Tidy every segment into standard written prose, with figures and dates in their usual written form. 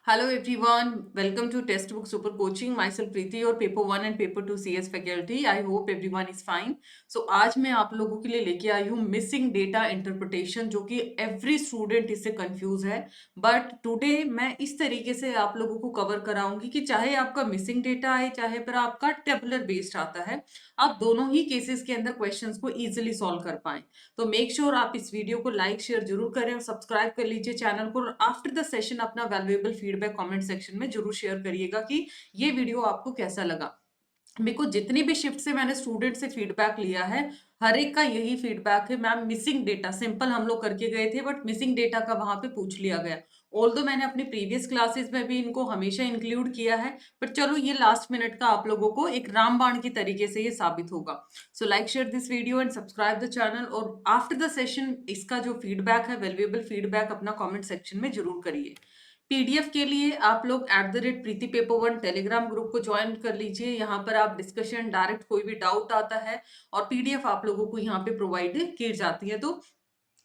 Hello everyone, welcome to Textbook Super Coaching. Myself Preeti और paper 1 and paper 2 CS faculty. I hope everyone is fine. So आज मैं आप लोगों के लिए लेके आई हूँ मिसिंग डेटा इंटरप्रिटेशन, जो कि एवरी स्टूडेंट इससे कंफ्यूज है. बट टुडे मैं इस तरीके से आप लोगों को कवर कराऊंगी कि चाहे आपका मिसिंग डेटा आए, चाहे पर आपका टेबुलर बेस्ड आता है, आप दोनों ही केसेस के अंदर क्वेश्चंस को इजीली सॉल्व कर पाएं. तो मेक श्योर आप इस वीडियो को लाइक शेयर जरूर करें और सब्सक्राइब कर लीजिए चैनल को. और आफ्टर द सेशन अपना वैल्यूएबल फीडबैक कमेंट सेक्शन में जरूर शेयर करिएगा कि ये वीडियो आपको कैसा लगा. बिकॉज जितनी भी शिफ्ट से मैंने स्टूडेंट से फीडबैक लिया है, हर एक का यही फीडबैक है, मैम मिसिंग डेटा. सिंपल हम लोग करके गए थे बट मिसिंग डेटा का वहां पे पूछ लिया गया. ऑल्दो मैंने अपनी प्रीवियस क्लासेस में भी इनको हमेशा इंक्लूड किया है, पर चलो ये लास्ट मिनट का आप लोगों को एक रामबाण की तरीके से ये साबित होगा. So like share this video and subscribe the channel. और आफ्टर द सेशन इसका जो फीडबैक है, वैल्यूएबल फीडबैक, अपना कॉमेंट सेक्शन में जरूर करिए. पीडीएफ के लिए आप लोग @प्रीति पेपर 1 टेलीग्राम ग्रुप को ज्वाइन कर लीजिए. यहाँ पर आप डिस्कशन डायरेक्ट, कोई भी डाउट आता है और पीडीएफ आप लोगों को यहाँ पे प्रोवाइड की जाती है. तो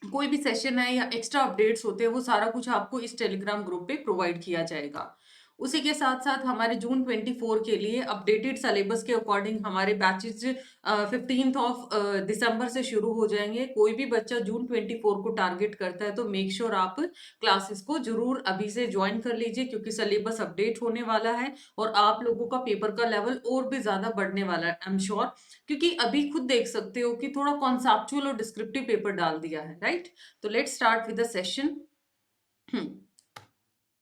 कोई भी सेशन है या एक्स्ट्रा अपडेट्स होते हैं, वो सारा कुछ आपको इस टेलीग्राम ग्रुप पे प्रोवाइड किया जाएगा. उसी के साथ साथ हमारे जून 24 के लिए अपडेटेड सिलेबस के अकॉर्डिंग हमारे बैचेस 15 ऑफ दिसंबर से शुरू हो जाएंगे. कोई भी बच्चा जून 24 को टारगेट करता है तो मेक श्योर आप क्लासेस को जरूर अभी से ज्वाइन कर लीजिए, क्योंकि सिलेबस अपडेट होने वाला है और आप लोगों का पेपर का लेवल और भी ज्यादा बढ़ने वाला है, आई एम श्योर. क्योंकि अभी खुद देख सकते हो कि थोड़ा कॉन्सेप्चुअल और डिस्क्रिप्टिव पेपर डाल दिया है, राइट. तो let's start with the session.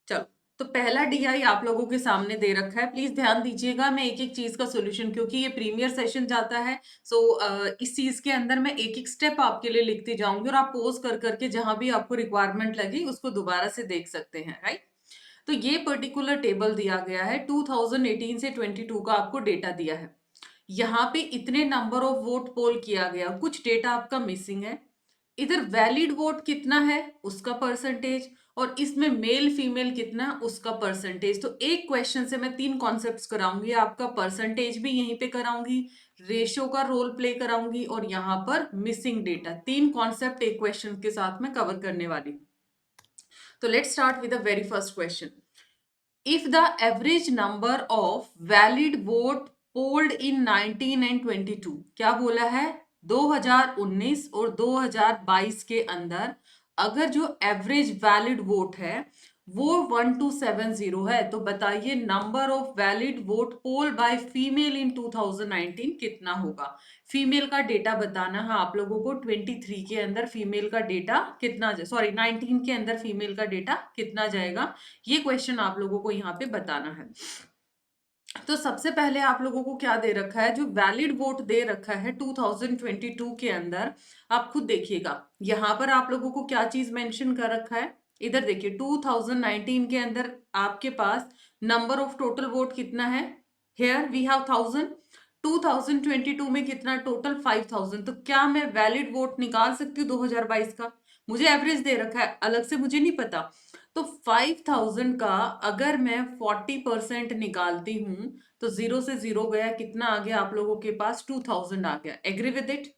चलो, तो पहला डीआई आप लोगों के सामने दे रखा है. प्लीज ध्यान दीजिएगा, मैं एक एक चीज का सॉल्यूशन, क्योंकि ये प्रीमियर सेशन जाता है. सो इस चीज के अंदर मैं एक एक स्टेप आपके लिए लिखती जाऊंगी और आप पोज कर करके जहां भी आपको रिक्वायरमेंट लगे उसको दोबारा से देख सकते हैं, राइट. तो ये पर्टिकुलर टेबल दिया गया है, 2018 से 22 का आपको डेटा दिया है. यहाँ पे इतने नंबर ऑफ वोट पोल किया गया, कुछ डेटा आपका मिसिंग है. इधर वैलिड वोट कितना है उसका परसेंटेज, और इसमें मेल फीमेल कितना है उसका परसेंटेज. तो एक क्वेश्चन से मैं 3 कॉन्सेप्ट्स कराऊंगी. आपका परसेंटेज भी यहीं पे कराऊंगी, रेशियो का रोल प्ले कराऊंगी, और यहाँ पर मिसिंग डेटा. 3 कॉन्सेप्ट एक क्वेश्चन के साथ में कवर करने वाली हूँ. तो let's start with the very first question. If the average number of valid vote polled in 19 and 22, क्या बोला है, 2019 और 2022 के अंदर अगर जो एवरेज वैलिड वोट है वो 1270 है, तो बताइए number of valid vote poll by female in 2019 कितना होगा. फीमेल का डेटा बताना है आप लोगों को. 23 के अंदर फीमेल का डेटा कितना, सॉरी 19 के अंदर फीमेल का डेटा कितना जाएगा, ये क्वेश्चन आप लोगों को यहाँ पे बताना है. तो सबसे पहले आप लोगों को क्या दे रखा है, जो वैलिड वोट दे रखा है 2022 के अंदर. आप खुद देखिएगा यहाँ पर आप लोगों को क्या चीज मेंशन कर रखा है. इधर देखिए 2019 के अंदर आपके पास नंबर ऑफ टोटल वोट कितना है, हेयर वी हैव 1000. 2022 में कितना, टोटल 5000. तो क्या मैं वैलिड वोट निकाल सकती हूँ 2022 का. मुझे एवरेज दे रखा है, अलग से मुझे नहीं पता. तो 5000 का अगर मैं 40% निकालती हूं तो 0 से 0 गया, कितना आ गया आप लोगों के पास, 2000 आ गया. Agree with it.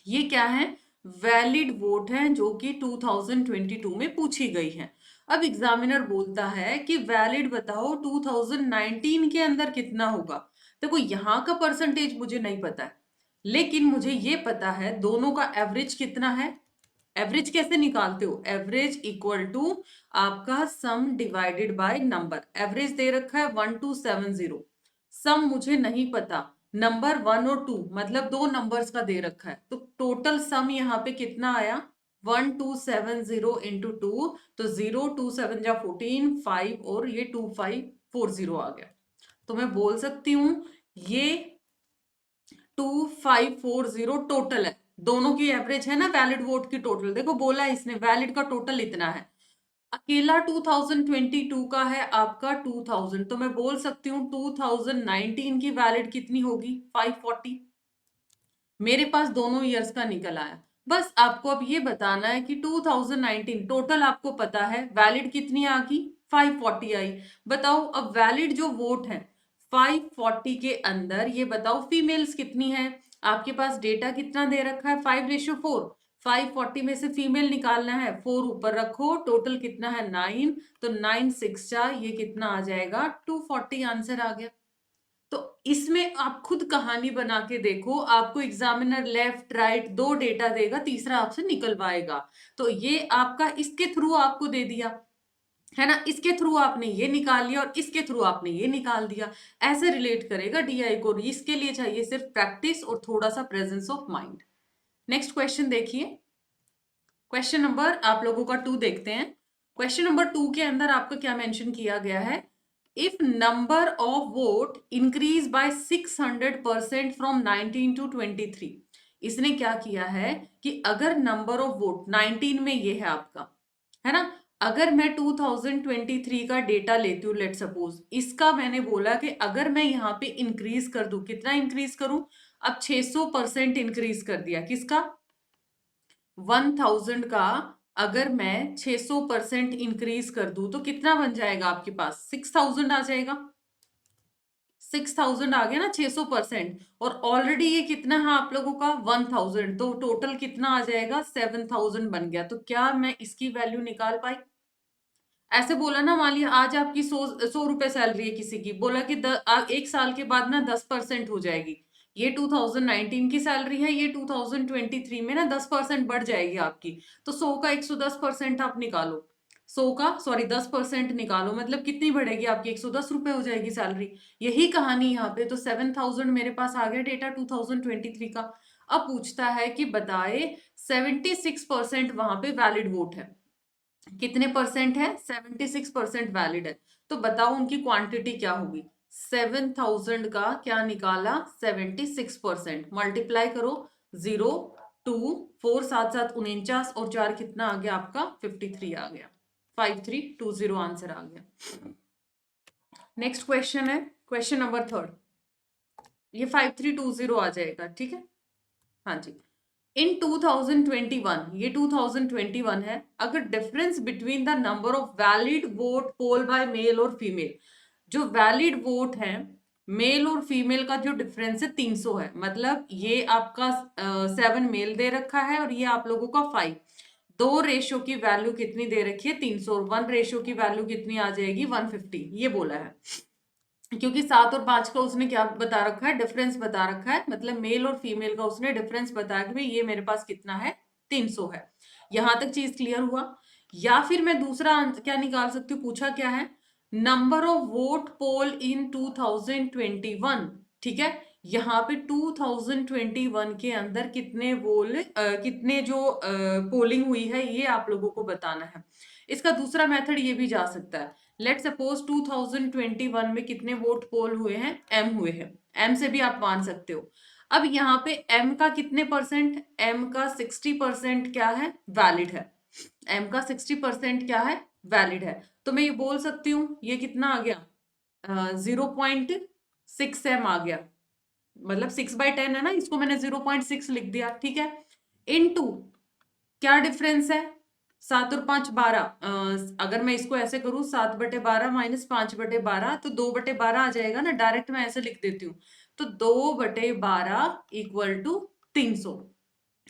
ये क्या है, वैलिड वोट है जो कि 2022 में पूछी गई है. अब एग्जामिनर बोलता है कि वैलिड बताओ 2019 के अंदर कितना होगा. देखो यहाँ का परसेंटेज मुझे नहीं पता है, लेकिन मुझे ये पता है दोनों का एवरेज कितना है. एवरेज कैसे निकालते हो, एवरेज इक्वल टू आपका sum divided by number. Average दे रखा है 1270, सम मुझे नहीं पता, नंबर 1 और 2 मतलब दो नंबर्स का दे रखा है. तो टोटल सम यहाँ पे कितना आया, 1270 इंटू 2. तो 0 2 7 जा 14, 5 और ये 2540 आ गया. तो मैं बोल सकती हूँ ये 2540 टोटल है. दोनों की एवरेज है ना, वैलिड वोट की टोटल. देखो बोला है इसने वैलिड का टोटल इतना है, अकेला 2022 का है आपका 2000. तो मैं बोल सकती हूँ 2019 की वैलिड कितनी होगी, 540. मेरे पास दोनों ईयर्स का निकल आया. बस आपको अब ये बताना है कि 2019 टोटल आपको पता है, वैलिड कितनी आ गई, 540 आई. बताओ अब वैलिड जो वोट है 540 के अंदर, ये बताओ फीमेल्स कितनी है. आपके पास डेटा कितना दे रखा है, 5:4. 540 में से फीमेल निकालना है, 4 ऊपर रखो, टोटल कितना है 9, तो 9 6 जा, ये कितना आ जाएगा 240, आंसर आ गया। तो इसमें आप खुद कहानी बना के देखो, आपको एग्जामिनर लेफ्ट राइट दो डेटा देगा, तीसरा आपसे निकलवाएगा। तो ये आपका इसके थ्रू आपको दे दिया है ना, इसके थ्रू आपने ये निकाल लिया और इसके थ्रू आपने ये निकाल दिया, ऐसे रिलेट करेगा डीआई को। इसके लिए चाहिए सिर्फ प्रैक्टिस और थोड़ा सा presence of mind. Next question देखिए, क्वेश्चन नंबर आप लोगों का 2 देखते हैं। क्वेश्चन नंबर 2 के अंदर आपका क्या मेंशन किया गया है, if number of vote increase by 600% from 19 to 23। इसने क्या किया है कि अगर नंबर ऑफ वोट 19 में ये है आपका, है ना, अगर मैं 2023 का डेटा लेती हूँ, लेट सपोज इसका मैंने बोला कि अगर मैं यहाँ पे इंक्रीज कर दूं, कितना इंक्रीज करूं, अब 600% इंक्रीज कर दिया, किसका 1000 का, अगर मैं 600% इंक्रीज कर दूं तो कितना बन जाएगा आपके पास, 6000 आ जाएगा। 6000 आ गया ना 600%, और ऑलरेडी ये कितना है आप लोगों का 1000, तो टोटल कितना आ जाएगा 7000 बन गया। तो क्या मैं इसकी वैल्यू निकाल पाई? ऐसे बोला ना, मान लिया आज आपकी 100 रुपए सैलरी है किसी की, बोला कि एक साल के बाद ना 10% हो जाएगी। ये 2019 की सैलरी है, ये 2023 में ना 10% बढ़ जाएगी आपकी। तो 100 का 110% आप निकालो, 100 का सॉरी 10% निकालो, मतलब कितनी बढ़ेगी आपकी, 110 रुपए हो जाएगी सैलरी। यही कहानी यहाँ पे। तो 7000 मेरे पास आ गया डेटा 2023 का। अब पूछता है कि बताए 76% वहां पे वैलिड वोट है, कितने परसेंट है 76% वैलिड है। तो बताओ उनकी क्वांटिटी क्या होगी, 7000 का क्या निकाला 76%, मल्टीप्लाई करो 0 2 4 7 7 49 और 4 कितना आ गया आपका 53 आ गया, 5320 आंसर आ गया। नेक्स्ट क्वेश्चन है क्वेश्चन नंबर 3, ये 5320 आ जाएगा, ठीक है। हाँ जी, इन 2021, ये 2021 है, अगर difference between the number of valid vote poll by male और फीमेल, जो वैलिड वोट है मेल और फीमेल का जो डिफरेंस है 300 है, मतलब ये आपका 7 मेल दे रखा है और ये आप लोगों का 5, दो रेशो की वैल्यू कितनी दे रखी है 300, और 1 रेशो की वैल्यू कितनी आ जाएगी 150, ये बोला है। क्योंकि 7 और 5 का उसने क्या बता रखा है, डिफरेंस बता रखा है, मतलब मेल और फीमेल का उसने डिफरेंस बताया कि भाई ये मेरे पास कितना है 300 है। यहां तक चीज क्लियर हुआ। या फिर मैं दूसरा क्या निकाल सकती हूँ, पूछा क्या है, नंबर ऑफ वोट पोल इन 2021, ठीक है। यहाँ पे 2021 के अंदर कितने कितने जो पोलिंग हुई है ये आप लोगों को बताना है। इसका दूसरा मेथड ये भी जा सकता है, लेट सपोज 2021 में कितने वोट पोल हुए हैं, एम हुए हैं, एम से भी आप मान सकते हो। अब यहाँ पे एम का कितने परसेंट, एम का 60% क्या है वैलिड है, एम का 60% क्या है वैलिड है। तो मैं ये बोल सकती हूँ ये कितना आ गया 0.6 एम आ गया, मतलब 6/10 है ना, इसको मैंने 0.6 लिख दिया, ठीक है। इनटू क्या डिफरेंस है 7 और 5 12, अगर मैं इसको ऐसे करूं 7/12 माइनस 5/12, तो 2/12 आ जाएगा ना, डायरेक्ट मैं ऐसे लिख देती हूँ। तो 2/12 इक्वल टू 300,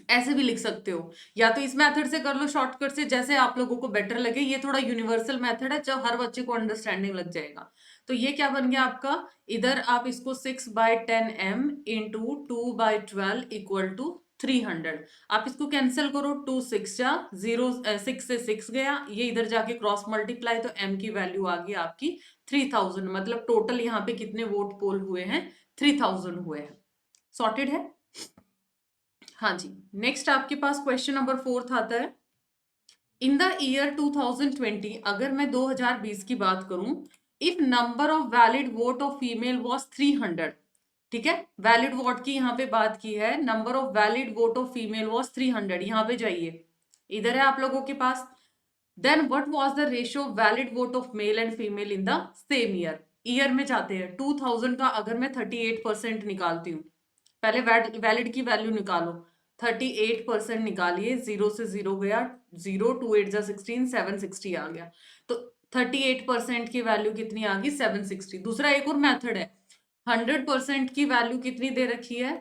ऐसे भी लिख सकते हो, या तो इस मेथड से कर लो शॉर्टकट से, जैसे आप लोगों को बेटर लगे। ये थोड़ा यूनिवर्सल मेथड है, जब हर बच्चे को अंडरस्टैंडिंग लग जाएगा। तो ये क्या बन गया आपका, इधर आप इसको 6/10 m इंटू 2/12 इक्वल टू 300, आप इसको कैंसिल करो, 2 6 जा 0, 6 से 6 गया, ये इधर जाके क्रॉस मल्टीप्लाई, तो m की वैल्यू आ गई आपकी 3000, मतलब टोटल यहाँ पे कितने वोट पोल हुए हैं 3000 हुए हैं। सॉर्टेड है। हाँ जी, नेक्स्ट आपके पास क्वेश्चन नंबर 4 आता है, इन द ईयर 2020, अगर मैं 2020 की बात करूं, if number of valid vote of female was 300, ठीक है, वैलिड वोट की यहाँ पे बात की है, number of valid vote of female was 300, यहाँ पे जाइए, इधर है आप लोगों के पास, then what was the ratio valid vote of male and female in the same year. Year में जाते हैं, 2000 का अगर मैं 38% निकालती हूँ, पहले वैलिड की वैल्यू निकालो, 38% निकालिए, 0 से 0 गया, 0 2 8 जा 16, 760 आ गया। तो 38% की वैल्यू कितनी आ गई 760। दूसरा एक और मेथड है, 100% की वैल्यू कितनी दे रखी है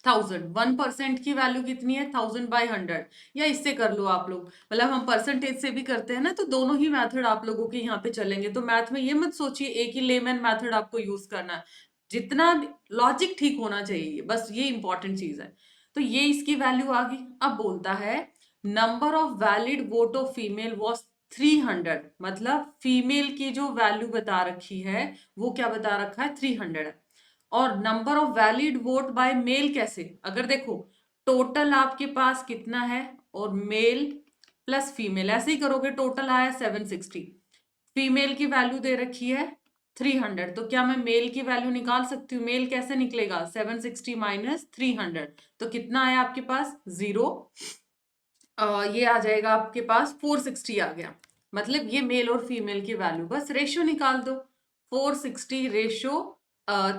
1000, 1% की वैल्यू कितनी है 1000/100, या इससे कर लो आप लोग, मतलब हम परसेंटेज से भी करते हैं ना, तो दोनों ही मेथड आप लोगों के यहाँ पे चलेंगे। तो मैथ में ये मत सोचिए एक ही लेमैन मेथड आपको यूज करना है, जितना लॉजिक ठीक होना चाहिए, बस ये इंपॉर्टेंट चीज है। तो ये इसकी वैल्यू आ गई। अब बोलता है number of valid vote of female was 300, मतलब फीमेल की जो वैल्यू बता रखी है वो क्या बता रखा है 300 है। और number of valid vote by male कैसे, अगर देखो टोटल आपके पास कितना है और मेल प्लस फीमेल ऐसे ही करोगे, टोटल आया 760, फीमेल की वैल्यू दे रखी है 300, तो क्या मैं मेल की वैल्यू निकाल सकती हूँ? मेल कैसे निकलेगा? 760 माइनस 300, तो कितना आया आपके पास? 0। ये आ जाएगा आपके पास 460 आ गया, मतलब ये मेल और फीमेल की वैल्यू, बस रेशियो निकाल दो, 460 रेशियो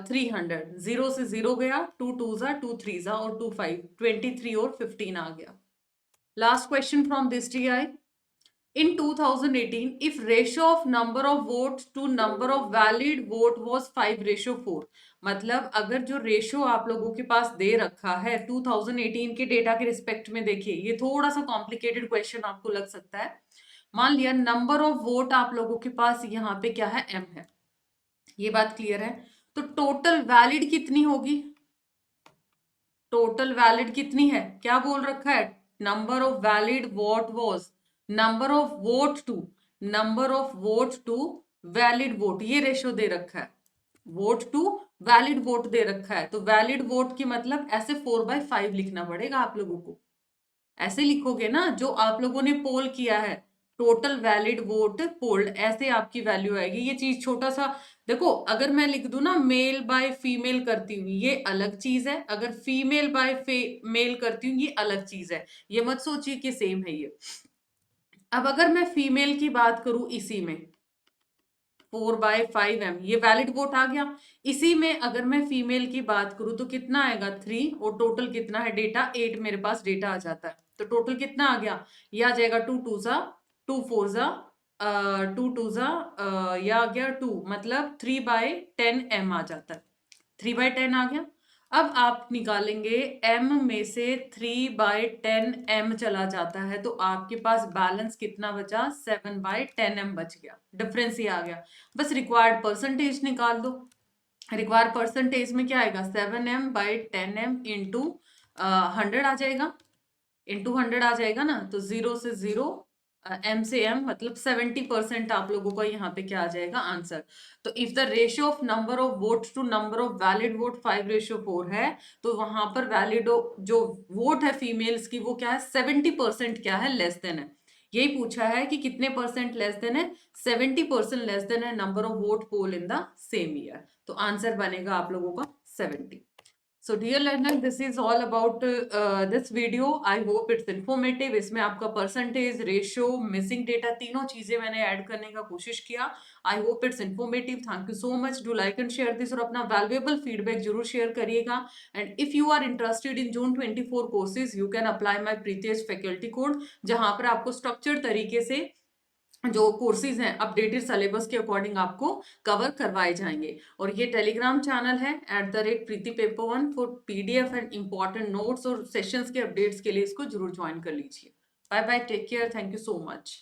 300, 0 से 0 गया, 2 2 जा 2 3 जा और 2 5, 23 और 15 आ गया। Last question from this TI, in 2018 if ratio of number of votes to number of valid vote was 5:4, मतलब अगर जो रेशियो आप लोगों के पास दे रखा है 2018 के डेटा के रिस्पेक्ट में, देखिए ये थोड़ा सा कॉम्प्लिकेटेड क्वेश्चन आपको लग सकता है। मान लिया नंबर ऑफ वोट आप लोगों के पास यहाँ पे क्या है, m है, ये बात क्लियर है। तो टोटल वैलिड कितनी होगी? टोटल वैलिड कितनी है, क्या बोल रखा है? Number of valid vote was number of vote to number of vote to valid vote, ये रेशियो दे रखा है, वोट टू वैलिड वोट दे रखा है। तो वैलिड वोट की मतलब ऐसे 4/5 लिखना पड़ेगा आप लोगों को, ऐसे लिखोगे ना जो आप लोगों ने पोल किया है, टोटल वैलिड वोट पोल्ड, ऐसे आपकी वैल्यू आएगी। ये चीज छोटा सा देखो, अगर मैं लिख दूं ना मेल बाय फीमेल करती हूँ ये अलग चीज है, अगर फीमेल बाय मेल करती हूँ ये अलग चीज है, ये मत सोचिए कि सेम है ये। अब अगर मैं फीमेल की बात करूं इसी में 4/5m, ये वैलिड वोट आ गया। इसी में अगर मैं फीमेल की बात करूं तो कितना आएगा 3, और टोटल कितना है डेटा 8, मेरे पास डेटा आ जाता है, तो टोटल कितना आ गया? ये आ जाएगा 2 2 जा 2 4 जा 2 2 जा या आ गया 2, मतलब 3/10m आ जाता है, 3/10 आ गया। अब आप निकालेंगे m में से 3/10m चला जाता है, तो आपके पास बैलेंस कितना बचा? 7/10m बच गया, डिफरेंस ये आ गया। बस रिक्वायर्ड परसेंटेज निकाल दो, रिक्वायर्ड परसेंटेज में क्या आएगा? 7m/10m इंटू 100 आ जाएगा, इंटू 100 आ जाएगा ना, तो 0 से 0 m से m, मतलब 70% आप लोगों का यहाँ पे क्या आ जाएगा आंसर। तो if the ratio of number of votes to number of valid vote 5:4 है, तो वहां पर वैलिड जो वोट है फीमेल्स की वो क्या है? 70% क्या है? लेस देन है। यही पूछा है कि कितने परसेंट लेस देन है? 70% लेस देन है number of vote poll in the same year, तो आंसर बनेगा आप लोगों का 70। So dear learner, this is all about this video. I hope it's informative. इसमें आपका परसेंटेज, रेशियो, मिसिंग डेटा, तीनों चीजें मैंने ऐड करने का कोशिश किया। I hope it's informative. Thank you so much. Do like and share this, और अपना वैल्यूएबल फीडबैक जरूर शेयर करिएगा। And if you are interested in June 24 courses, you can apply my Preetish faculty code, जहां पर आपको structured तरीके से जो कोर्सेज हैं अपडेटेड सिलेबस के अकॉर्डिंग आपको कवर करवाए जाएंगे। और ये टेलीग्राम चैनल है @प्रीति paper 1 for PDF and important notes और सेशंस के अपडेट्स के लिए इसको जरूर ज्वाइन कर लीजिए। Bye bye, take care, thank you so much.